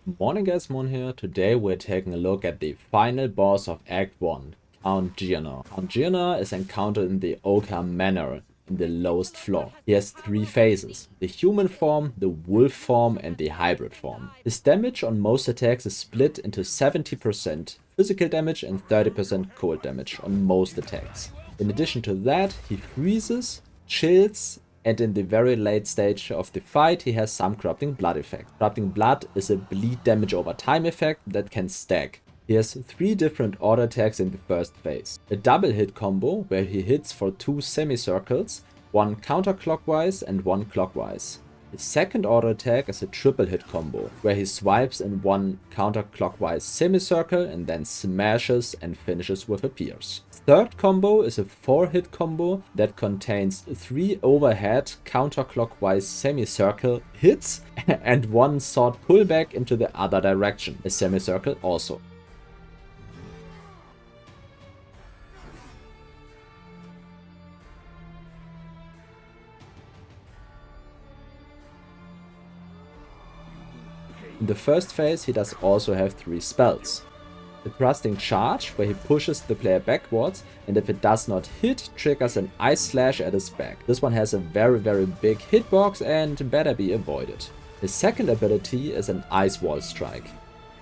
Morning guys, Moon here. Today we're taking a look at the final boss of Act 1, Count Geonor. Count Geonor is encountered in the Ogham Manor in the lowest floor. He has three phases: the human form, the wolf form and the hybrid form. His damage on most attacks is split into 70% physical damage and 30% cold damage on most attacks. In addition to that, he freezes, chills, and in the very late stage of the fight he has some corrupting blood effect. Corrupting blood is a bleed damage over time effect that can stack. He has three different auto attacks in the first phase. A double hit combo where he hits for two semicircles, one counterclockwise and one clockwise. His second auto attack is a triple hit combo where he swipes in one counterclockwise semicircle and then smashes and finishes with a pierce. Third combo is a 4-hit combo that contains 3 overhead counterclockwise semicircle hits and one sword pullback into the other direction, a semicircle also. In the first phase he does also have 3 spells. The thrusting charge, where he pushes the player backwards, and if it does not hit, triggers an ice slash at his back. This one has a very big hitbox and better be avoided. His second ability is an ice wall strike.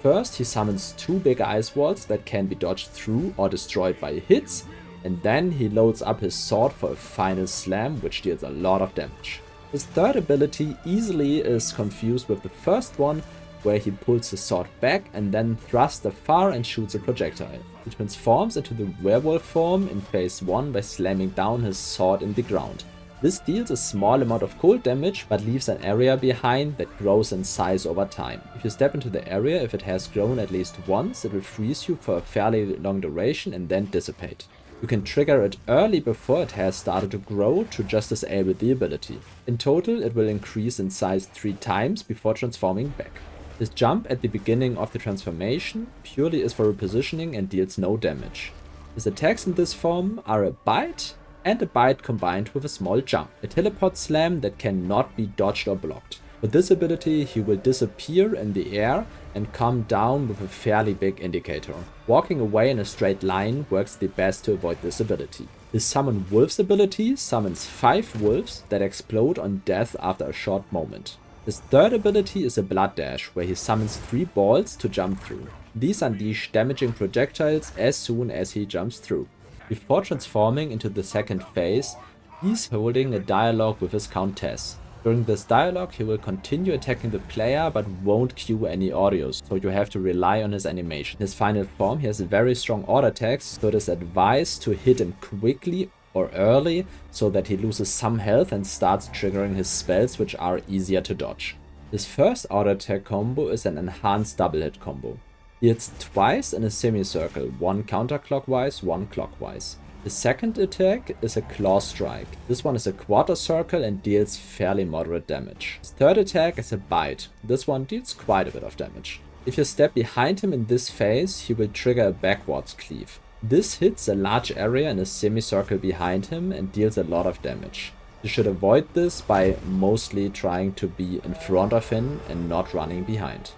First he summons 2 big ice walls that can be dodged through or destroyed by hits, and then he loads up his sword for a final slam which deals a lot of damage. His third ability easily is confused with the first one, where he pulls his sword back and then thrusts afar and shoots a projectile. He transforms into the werewolf form in phase 1 by slamming down his sword in the ground. This deals a small amount of cold damage but leaves an area behind that grows in size over time. If you step into the area, if it has grown at least once, it will freeze you for a fairly long duration and then dissipate. You can trigger it early before it has started to grow to just disable the ability. In total it will increase in size 3 times before transforming back. His jump at the beginning of the transformation purely is for repositioning and deals no damage. His attacks in this form are a bite and a bite combined with a small jump. A teleport slam that cannot be dodged or blocked. With this ability he will disappear in the air and come down with a fairly big indicator. Walking away in a straight line works the best to avoid this ability. His Summon Wolves ability summons 5 wolves that explode on death after a short moment. His third ability is a Blood Dash, where he summons 3 balls to jump through. These unleash damaging projectiles as soon as he jumps through. Before transforming into the second phase, he's holding a dialogue with his Countess. During this dialogue he will continue attacking the player but won't cue any audios, so you have to rely on his animation. In his final form he has very strong auto attacks, so it is advised to hit him quickly or early so that he loses some health and starts triggering his spells, which are easier to dodge. His first auto attack combo is an enhanced double hit combo. He hits twice in a semicircle, one counterclockwise, one clockwise. His second attack is a claw strike. This one is a quarter circle and deals fairly moderate damage. His third attack is a bite. This one deals quite a bit of damage. If you step behind him in this phase, he will trigger a backwards cleave. This hits a large area in a semicircle behind him and deals a lot of damage. You should avoid this by mostly trying to be in front of him and not running behind.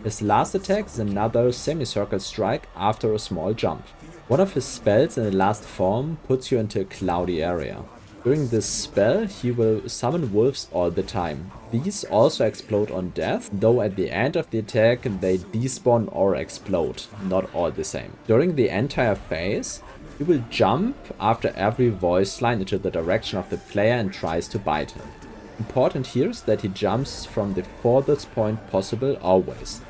His last attack is another semicircle strike after a small jump. One of his spells in the last form puts you into a cloudy area. During this spell he will summon wolves all the time. These also explode on death, though at the end of the attack they despawn or explode, not all the same. During the entire phase he will jump after every voice line into the direction of the player and tries to bite him. Important here is that he jumps from the furthest point possible always.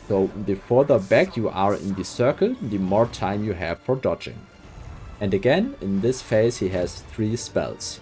So the further back you are in the circle, the more time you have for dodging. And again, in this phase he has 3 spells.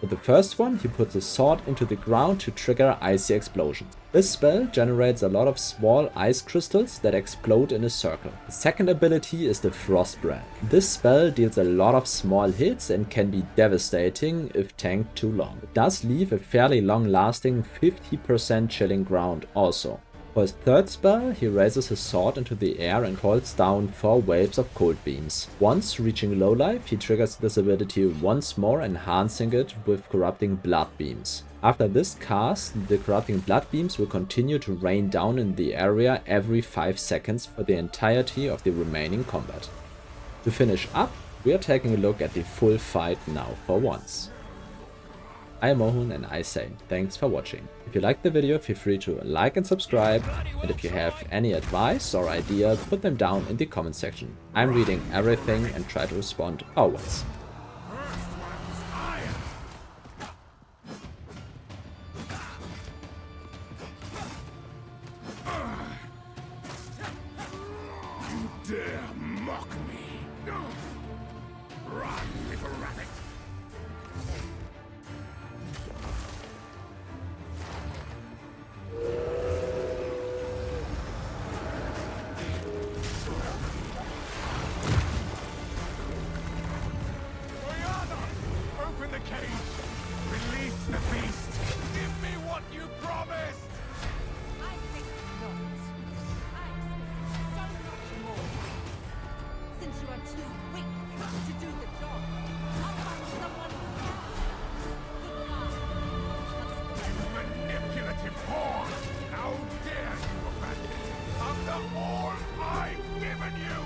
For the first one he puts a sword into the ground to trigger icy explosions. This spell generates a lot of small ice crystals that explode in a circle. The second ability is the Frost Brand. This spell deals a lot of small hits and can be devastating if tanked too long. It does leave a fairly long lasting 50% chilling ground also. For his third spell, he raises his sword into the air and calls down 4 waves of cold beams. Once reaching low life, he triggers this ability once more, enhancing it with corrupting blood beams. After this cast, the corrupting blood beams will continue to rain down in the area every 5 seconds for the entirety of the remaining combat. To finish up, we are taking a look at the full fight now for once. I am Moorhuhn and I say thanks for watching. If you liked the video, feel free to like and subscribe, and if you have any advice or ideas, put them down in the comment section. I'm reading everything and try to respond always. You dare mock me? Run, little rabbit! Open the cage! Release the beast! Give me what you promised! I think not. I expect so much more. Since you are too weak to do the job, I'll find someone who can. Goodbye. Manipulative whore! How dare you abandon me after all I've given you!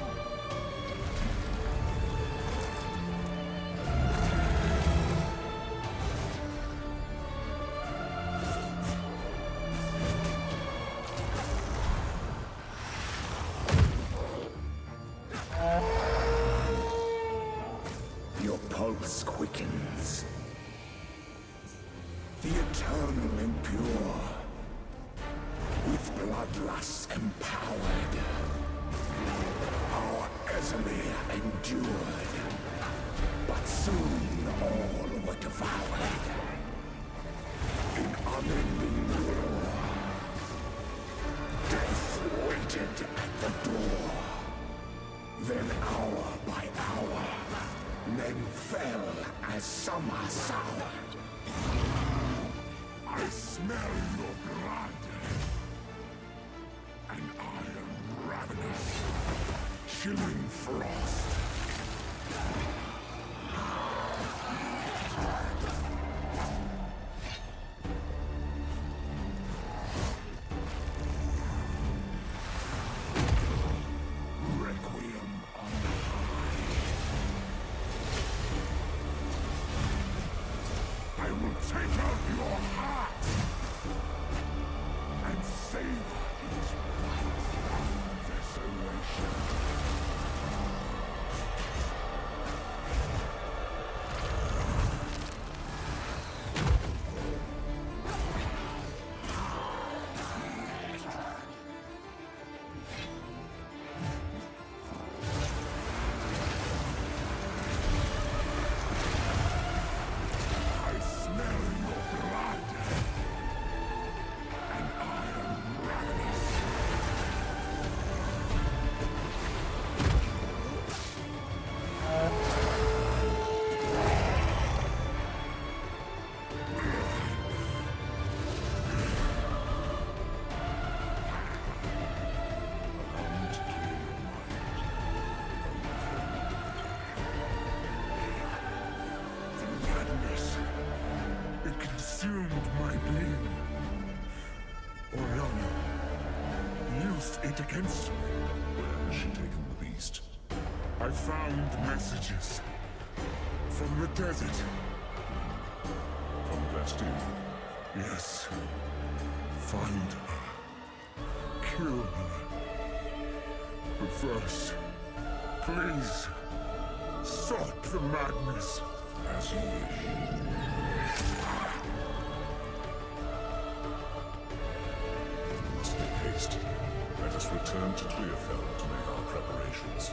Your pulse quickens. The eternal impure, with bloodlust empowered. Our Ezeli endured, but soon all were devoured. In unending war, death waited at the door. Then hour by hour, men fell as summer soured. I smell your blood, and I am ravenous, chilling frost. Requiem on high. I will take out your heart and savor its desolation. I smell your blood, and I am ravenous. The madness, it consumed my being. Oriana used it against me. Where has she taken the beast? I found messages from the desert. From Vestine? Yes. Find her. Kill her. But first, please, stop the madness. As you wish. Make haste. Let us return to Clearfell to make our preparations.